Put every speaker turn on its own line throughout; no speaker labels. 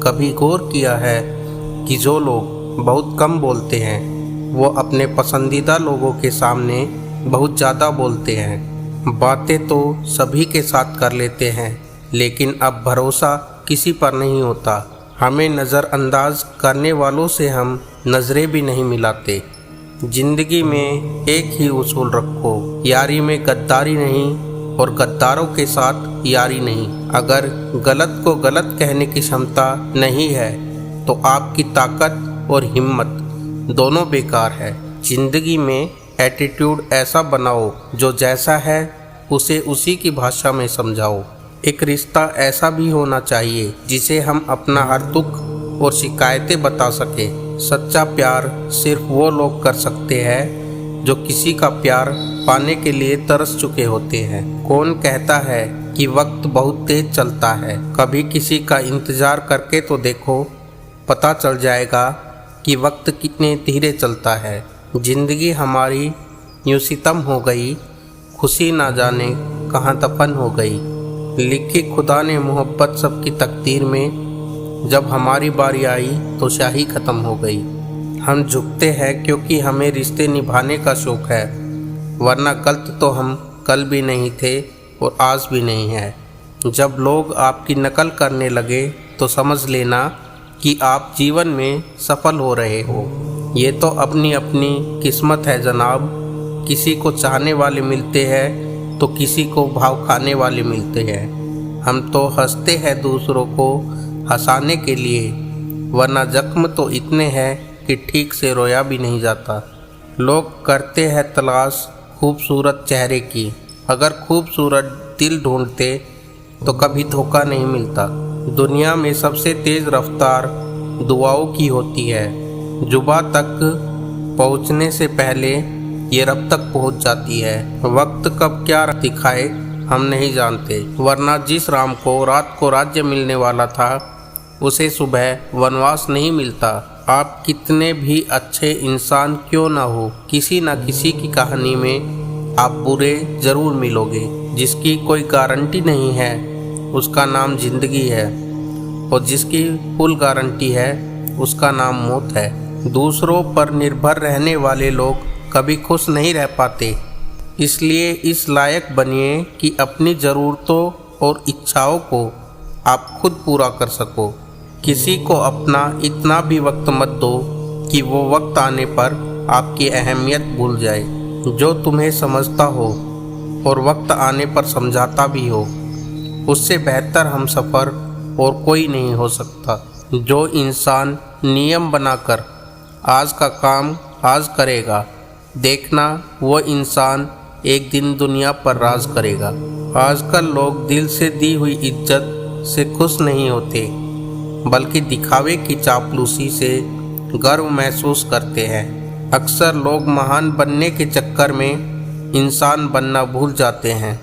कभी गौर किया है कि जो लोग बहुत कम बोलते हैं वो अपने पसंदीदा लोगों के सामने बहुत ज़्यादा बोलते हैं। बातें तो सभी के साथ कर लेते हैं, लेकिन अब भरोसा किसी पर नहीं होता। हमें नज़रअंदाज करने वालों से हम नज़रें भी नहीं मिलाते। जिंदगी में एक ही उसूल रखो, यारी में गद्दारी नहीं और गद्दारों के साथ यारी नहीं। अगर गलत को गलत कहने की क्षमता नहीं है तो आपकी ताकत और हिम्मत दोनों बेकार है। जिंदगी में एटीट्यूड ऐसा बनाओ जो जैसा है उसे उसी की भाषा में समझाओ। एक रिश्ता ऐसा भी होना चाहिए जिसे हम अपना हर दुख और शिकायतें बता सके। सच्चा प्यार सिर्फ वो लोग कर सकते हैं जो किसी का प्यार पाने के लिए तरस चुके होते हैं। कौन कहता है कि वक्त बहुत तेज चलता है? कभी किसी का इंतजार करके तो देखो, पता चल जाएगा कि वक्त कितने धीरे चलता है। जिंदगी हमारी यूं सितम हो गई, खुशी ना जाने कहाँ दफन हो गई। लिखी खुदा ने मोहब्बत सबकी तकदीर में, जब हमारी बारी आई तो शाही ख़त्म हो गई। हम झुकते हैं क्योंकि हमें रिश्ते निभाने का शौक़ है, वरना गलत तो हम कल भी नहीं थे और आज भी नहीं है। जब लोग आपकी नकल करने लगे तो समझ लेना कि आप जीवन में सफल हो रहे हो। ये तो अपनी अपनी किस्मत है जनाब। किसी को चाहने वाले मिलते हैं तो किसी को भाव खाने वाले मिलते हैं। हम तो हंसते हैं दूसरों को हंसाने के लिए, वरना जख्म तो इतने हैं कि ठीक से रोया भी नहीं जाता। लोग करते हैं तलाश खूबसूरत चेहरे की, अगर खूबसूरत दिल ढूंढते तो कभी धोखा नहीं मिलता। दुनिया में सबसे तेज़ रफ्तार दुआओं की होती है। जुबा तक पहुंचने से पहले ये रब तक पहुंच जाती है। वक्त कब क्या दिखाए हम नहीं जानते, वरना जिस राम को रात को राज्य मिलने वाला था उसे सुबह वनवास नहीं मिलता। आप कितने भी अच्छे इंसान क्यों ना हो, किसी न किसी की कहानी में आप बुरे ज़रूर मिलोगे। जिसकी कोई गारंटी नहीं है उसका नाम जिंदगी है, और जिसकी फुल गारंटी है उसका नाम मौत है। दूसरों पर निर्भर रहने वाले लोग कभी खुश नहीं रह पाते। इसलिए इस लायक बनिए कि अपनी ज़रूरतों और इच्छाओं को आप खुद पूरा कर सको। किसी को अपना इतना भी वक्त मत दो कि वो वक्त आने पर आपकी अहमियत भूल जाए। जो तुम्हें समझता हो और वक्त आने पर समझाता भी हो, उससे बेहतर हम सफ़र और कोई नहीं हो सकता। जो इंसान नियम बनाकर आज का काम आज करेगा, देखना वो इंसान एक दिन दुनिया पर राज करेगा। आजकल लोग दिल से दी हुई इज्जत से खुश नहीं होते, बल्कि दिखावे की चापलूसी से गर्व महसूस करते हैं। अक्सर लोग महान बनने के चक्कर में इंसान बनना भूल जाते हैं।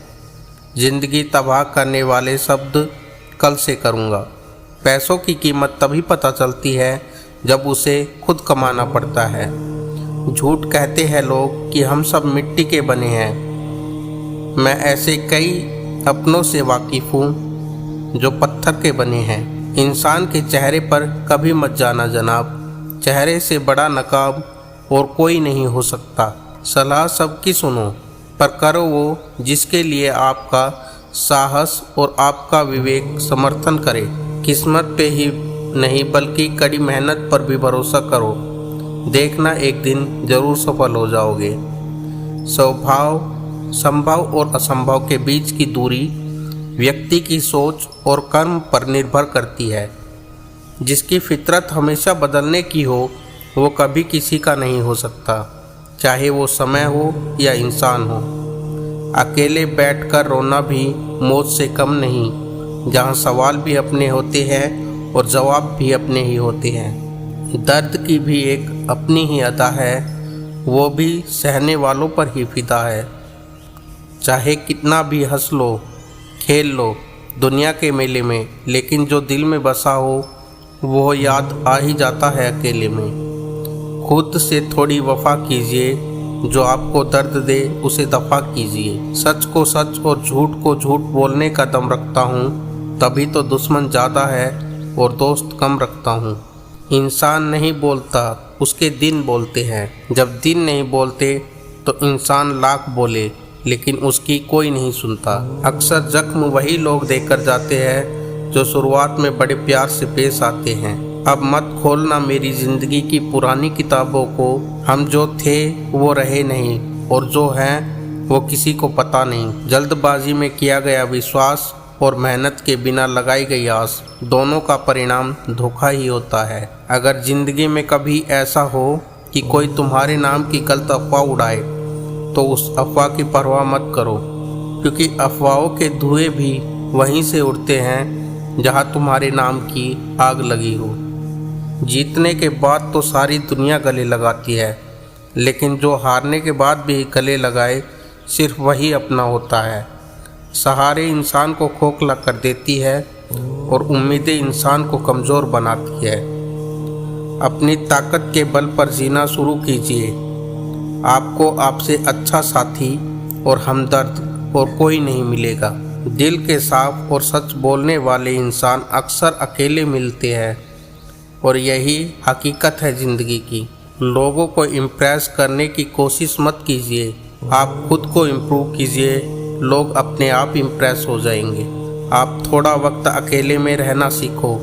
जिंदगी तबाह करने वाले शब्द कल से करूँगा। पैसों की कीमत तभी पता चलती है जब उसे खुद कमाना पड़ता है। झूठ कहते हैं लोग कि हम सब मिट्टी के बने हैं। मैं ऐसे कई अपनों से वाकिफ़ हूँ जो पत्थर के बने हैं। इंसान के चेहरे पर कभी मत जाना जनाब, चेहरे से बड़ा नकाब और कोई नहीं हो सकता। सलाह सबकी सुनो, पर करो वो जिसके लिए आपका साहस और आपका विवेक समर्थन करे। किस्मत पे ही नहीं बल्कि कड़ी मेहनत पर भी भरोसा करो, देखना एक दिन जरूर सफल हो जाओगे। स्वभाव, संभव और असंभव के बीच की दूरी व्यक्ति की सोच और कर्म पर निर्भर करती है। जिसकी फितरत हमेशा बदलने की हो वो कभी किसी का नहीं हो सकता, चाहे वो समय हो या इंसान हो। अकेले बैठकर रोना भी मौत से कम नहीं, जहाँ सवाल भी अपने होते हैं और जवाब भी अपने ही होते हैं। दर्द की भी एक अपनी ही अदा है, वो भी सहने वालों पर ही फिदा है। चाहे कितना भी हंस लो खेल लो दुनिया के मेले में, लेकिन जो दिल में बसा हो वो याद आ ही जाता है अकेले में। खुद से थोड़ी वफा कीजिए, जो आपको दर्द दे उसे दफा कीजिए। सच को सच और झूठ को झूठ बोलने का दम रखता हूँ, तभी तो दुश्मन ज़्यादा है और दोस्त कम रखता हूँ। इंसान नहीं बोलता, उसके दिन बोलते हैं। जब दिन नहीं बोलते तो इंसान लाख बोले, लेकिन उसकी कोई नहीं सुनता। अक्सर जख्म वही लोग देकर जाते हैं जो शुरुआत में बड़े प्यार से पेश आते हैं। अब मत खोलना मेरी जिंदगी की पुरानी किताबों को। हम जो थे वो रहे नहीं, और जो हैं वो किसी को पता नहीं। जल्दबाजी में किया गया विश्वास और मेहनत के बिना लगाई गई आस, दोनों का परिणाम धोखा ही होता है। अगर जिंदगी में कभी ऐसा हो कि कोई तुम्हारे नाम की गलत अफवाह उड़ाए, तो उस अफवाह की परवाह मत करो, क्योंकि अफवाहों के धुएं भी वहीं से उड़ते हैं जहां तुम्हारे नाम की आग लगी हो। जीतने के बाद तो सारी दुनिया गले लगाती है, लेकिन जो हारने के बाद भी गले लगाए, सिर्फ वही अपना होता है। सहारे इंसान को खोखला कर देती है और उम्मीदें इंसान को कमज़ोर बनाती है। अपनी ताकत के बल पर जीना शुरू कीजिए। आपको आपसे अच्छा साथी और हमदर्द और कोई नहीं मिलेगा। दिल के साफ और सच बोलने वाले इंसान अक्सर अकेले मिलते हैं, और यही हकीकत है ज़िंदगी की। लोगों को इम्प्रेस करने की कोशिश मत कीजिए, आप खुद को इम्प्रूव कीजिए, लोग अपने आप इम्प्रेस हो जाएंगे। आप थोड़ा वक्त अकेले में रहना सीखो,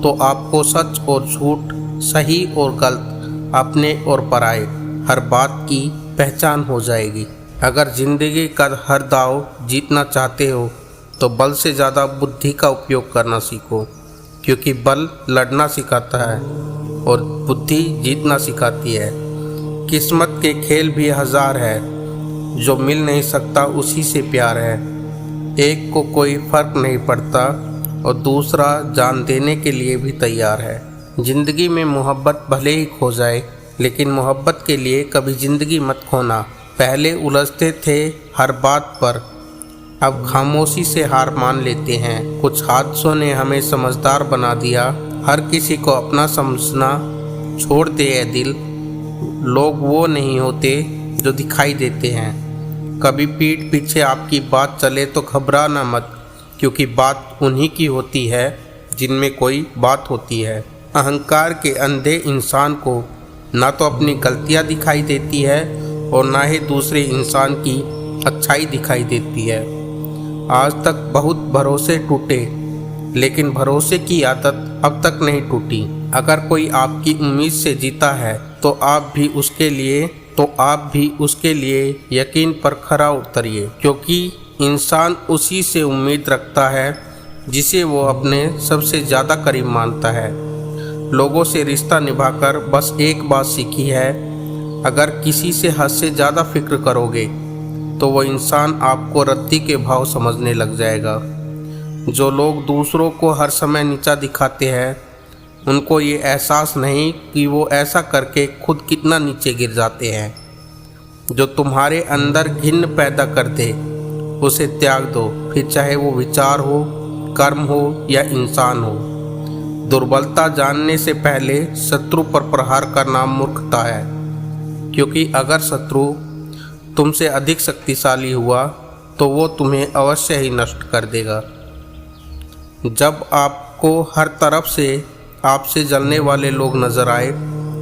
तो आपको सच और झूठ, सही और गलत, अपने और पराये, हर बात की पहचान हो जाएगी। अगर ज़िंदगी का हर दाव जीतना चाहते हो तो बल से ज़्यादा बुद्धि का उपयोग करना सीखो, क्योंकि बल लड़ना सिखाता है और बुद्धि जीतना सिखाती है। किस्मत के खेल भी हजार है, जो मिल नहीं सकता उसी से प्यार है। एक को कोई फर्क नहीं पड़ता और दूसरा जान देने के लिए भी तैयार है। जिंदगी में मोहब्बत भले ही खो जाए, लेकिन मोहब्बत के लिए कभी जिंदगी मत खोना। पहले उलझते थे हर बात पर, अब खामोशी से हार मान लेते हैं। कुछ हादसों ने हमें समझदार बना दिया। हर किसी को अपना समझना छोड़ दे ए दिल। लोग वो नहीं होते जो दिखाई देते हैं। कभी पीठ पीछे आपकी बात चले तो घबराना मत, क्योंकि बात उन्हीं की होती है जिनमें कोई बात होती है। अहंकार के अंधे इंसान को ना तो अपनी गलतियां दिखाई देती है और ना ही दूसरे इंसान की अच्छाई दिखाई देती है। आज तक बहुत भरोसे टूटे, लेकिन भरोसे की आदत अब तक नहीं टूटी। अगर कोई आपकी उम्मीद से जीता है तो आप भी उसके लिए यकीन पर खरा उतरिए, क्योंकि इंसान उसी से उम्मीद रखता है जिसे वो अपने सबसे ज़्यादा करीब मानता है। लोगों से रिश्ता निभाकर बस एक बात सीखी है, अगर किसी से हद से ज़्यादा फिक्र करोगे तो वो इंसान आपको रत्ती के भाव समझने लग जाएगा। जो लोग दूसरों को हर समय नीचा दिखाते हैं, उनको ये एहसास नहीं कि वो ऐसा करके खुद कितना नीचे गिर जाते हैं। जो तुम्हारे अंदर घिन पैदा कर दे, उसे त्याग दो, फिर चाहे वो विचार हो, कर्म हो या इंसान हो। दुर्बलता जानने से पहले शत्रु पर प्रहार करना मूर्खता है, क्योंकि अगर शत्रु तुमसे अधिक शक्तिशाली हुआ तो वो तुम्हें अवश्य ही नष्ट कर देगा। जब आपको हर तरफ से आपसे जलने वाले लोग नजर आए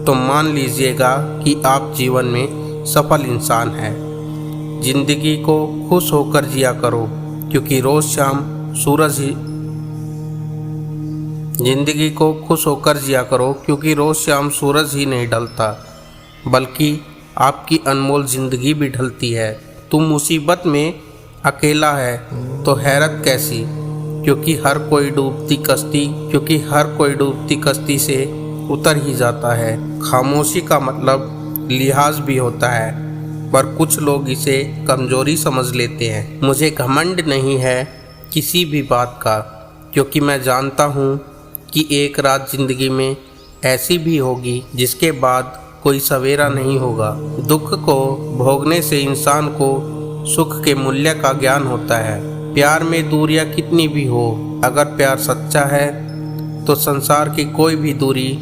तो मान लीजिएगा कि आप जीवन में सफल इंसान हैं। जिंदगी को खुश होकर जिया करो, क्योंकि रोज शाम सूरज ही नहीं ढलता, बल्कि आपकी अनमोल जिंदगी भी ढलती है। तुम मुसीबत में अकेला है तो हैरत कैसी, क्योंकि हर कोई डूबती कश्ती से उतर ही जाता है। खामोशी का मतलब लिहाज भी होता है, पर कुछ लोग इसे कमजोरी समझ लेते हैं। मुझे घमंड नहीं है किसी भी बात का, क्योंकि मैं जानता हूँ कि एक रात जिंदगी में ऐसी भी होगी जिसके बाद कोई सवेरा नहीं होगा। दुख को भोगने से इंसान को सुख के मूल्य का ज्ञान होता है। प्यार में दूरियां कितनी भी हो, अगर प्यार सच्चा है तो संसार की कोई भी दूरी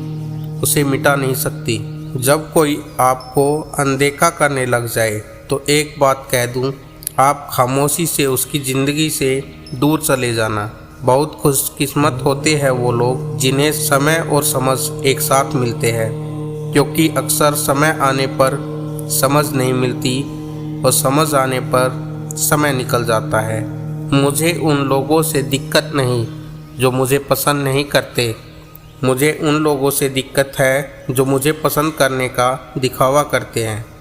उसे मिटा नहीं सकती। जब कोई आपको अनदेखा करने लग जाए तो एक बात कह दूं, आप खामोशी से उसकी ज़िंदगी से दूर चले जाना। बहुत खुशकिस्मत होते हैं वो लोग जिन्हें समय और समझ एक साथ मिलते हैं, क्योंकि अक्सर समय आने पर समझ नहीं मिलती और समझ आने पर समय निकल जाता है। मुझे उन लोगों से दिक्कत नहीं जो मुझे पसंद नहीं करते, मुझे उन लोगों से दिक्कत है जो मुझे पसंद करने का दिखावा करते हैं।